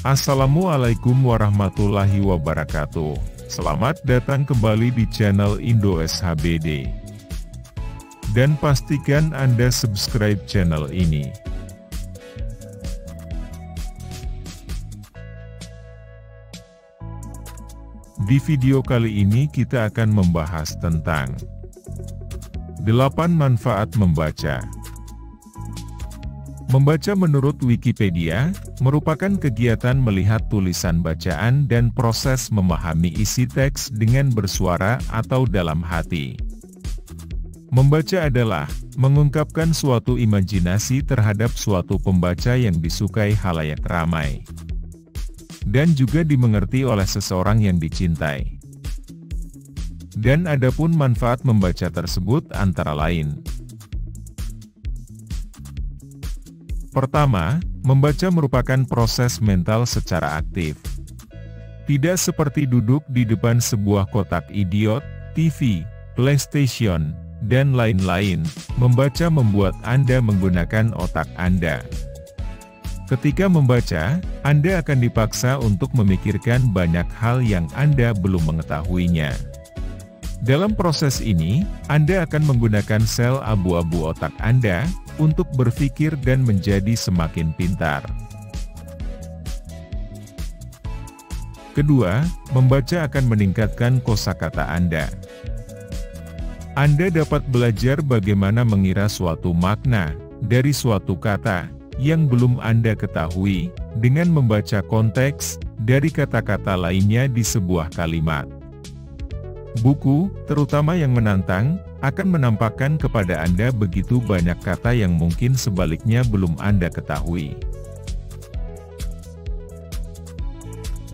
Assalamualaikum warahmatullahi wabarakatuh. Selamat datang kembali di channel Indo SHBD. Dan pastikan Anda subscribe channel ini. Di video kali ini kita akan membahas tentang 8 manfaat membaca. Membaca menurut Wikipedia, merupakan kegiatan melihat tulisan bacaan dan proses memahami isi teks dengan bersuara atau dalam hati. Membaca adalah mengungkapkan suatu imajinasi terhadap suatu pembaca yang disukai khalayak ramai, dan juga dimengerti oleh seseorang yang dicintai. Dan adapun manfaat membaca tersebut antara lain: pertama, membaca merupakan proses mental secara aktif. Tidak seperti duduk di depan sebuah kotak idiot, TV, PlayStation, dan lain-lain, membaca membuat Anda menggunakan otak Anda. Ketika membaca, Anda akan dipaksa untuk memikirkan banyak hal yang Anda belum mengetahuinya. Dalam proses ini, Anda akan menggunakan sel abu-abu otak Anda untuk berpikir dan menjadi semakin pintar. Kedua, membaca akan meningkatkan kosakata Anda. Anda dapat belajar bagaimana mengira suatu makna dari suatu kata yang belum Anda ketahui dengan membaca konteks dari kata-kata lainnya di sebuah kalimat. Buku, terutama yang menantang, akan menampakkan kepada Anda begitu banyak kata yang mungkin sebaliknya belum Anda ketahui.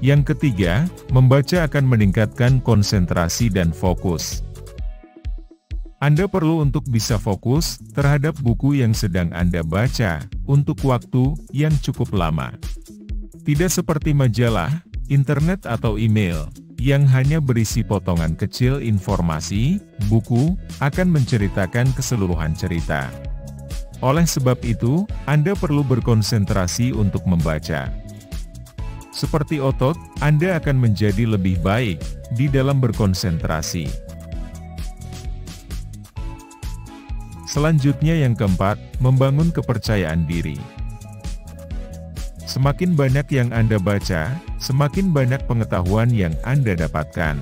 Yang ketiga, membaca akan meningkatkan konsentrasi dan fokus. Anda perlu untuk bisa fokus terhadap buku yang sedang Anda baca untuk waktu yang cukup lama. Tidak seperti majalah, internet atau email yang hanya berisi potongan kecil informasi. Buku akan menceritakan keseluruhan cerita. Oleh sebab itu, Anda perlu berkonsentrasi untuk membaca. Seperti otot, Anda akan menjadi lebih baik di dalam berkonsentrasi. Selanjutnya yang keempat, membangun kepercayaan diri. Semakin banyak yang Anda baca, semakin banyak pengetahuan yang Anda dapatkan.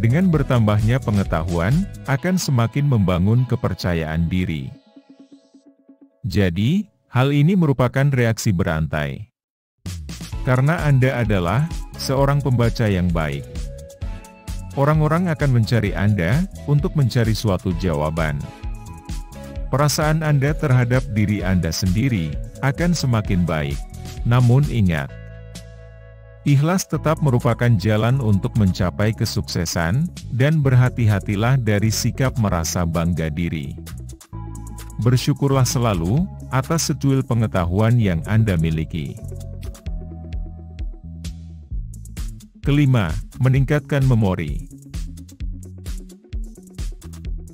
Dengan bertambahnya pengetahuan, akan semakin membangun kepercayaan diri. Jadi, hal ini merupakan reaksi berantai. Karena Anda adalah seorang pembaca yang baik, orang-orang akan mencari Anda untuk mencari suatu jawaban. Perasaan Anda terhadap diri Anda sendiri akan semakin baik. Namun ingat, ikhlas tetap merupakan jalan untuk mencapai kesuksesan, dan berhati-hatilah dari sikap merasa bangga diri. Bersyukurlah selalu atas secuil pengetahuan yang Anda miliki. Kelima, meningkatkan memori.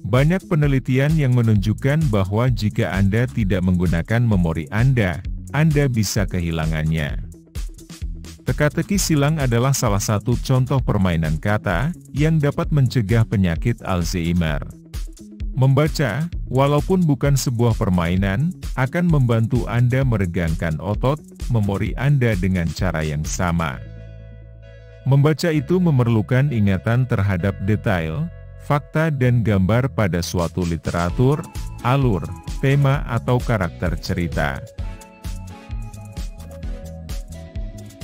Banyak penelitian yang menunjukkan bahwa jika Anda tidak menggunakan memori Anda bisa kehilangannya. Teka-teki silang adalah salah satu contoh permainan kata yang dapat mencegah penyakit Alzheimer. Membaca, walaupun bukan sebuah permainan, akan membantu Anda meregangkan otot memori Anda dengan cara yang sama. Membaca itu memerlukan ingatan terhadap detail, fakta dan gambar pada suatu literatur, alur, tema atau karakter cerita.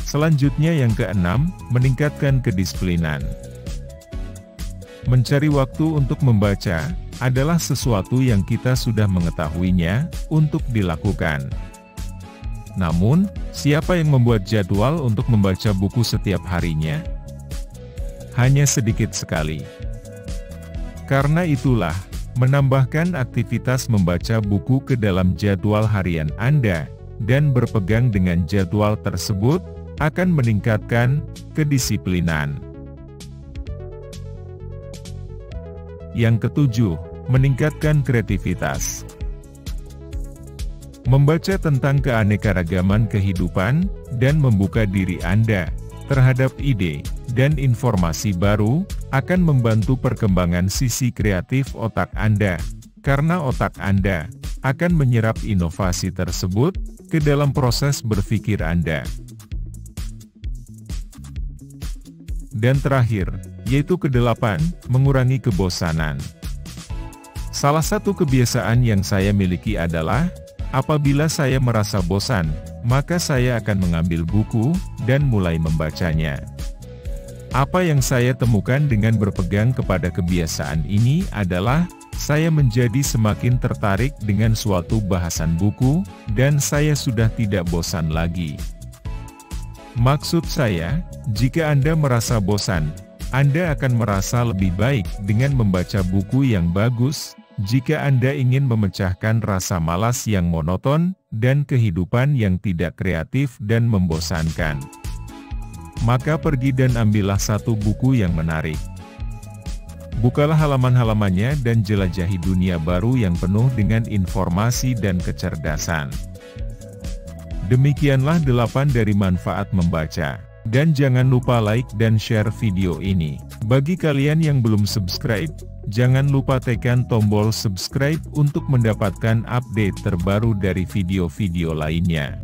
Selanjutnya yang keenam, meningkatkan kedisiplinan. Mencari waktu untuk membaca adalah sesuatu yang kita sudah mengetahuinya untuk dilakukan. Namun, siapa yang membuat jadwal untuk membaca buku setiap harinya? Hanya sedikit sekali. Karena itulah, menambahkan aktivitas membaca buku ke dalam jadwal harian Anda, dan berpegang dengan jadwal tersebut, akan meningkatkan kedisiplinan. Yang ketujuh, meningkatkan kreativitas. Membaca tentang keanekaragaman kehidupan, dan membuka diri Anda terhadap ide dan informasi baru, akan membantu perkembangan sisi kreatif otak Anda, karena otak Anda akan menyerap inovasi tersebut ke dalam proses berpikir Anda. Dan terakhir, yaitu ke-8, mengurangi kebosanan. Salah satu kebiasaan yang saya miliki adalah, apabila saya merasa bosan, maka saya akan mengambil buku dan mulai membacanya. Apa yang saya temukan dengan berpegang kepada kebiasaan ini adalah, saya menjadi semakin tertarik dengan suatu bahasan buku, dan saya sudah tidak bosan lagi. Maksud saya, jika Anda merasa bosan, Anda akan merasa lebih baik dengan membaca buku yang bagus. Jika Anda ingin memecahkan rasa malas yang monoton, dan kehidupan yang tidak kreatif dan membosankan, maka pergi dan ambillah satu buku yang menarik. Bukalah halaman-halamannya dan jelajahi dunia baru yang penuh dengan informasi dan kecerdasan. Demikianlah 8 dari manfaat membaca. Dan jangan lupa like dan share video ini. Bagi kalian yang belum subscribe, jangan lupa tekan tombol subscribe untuk mendapatkan update terbaru dari video-video lainnya.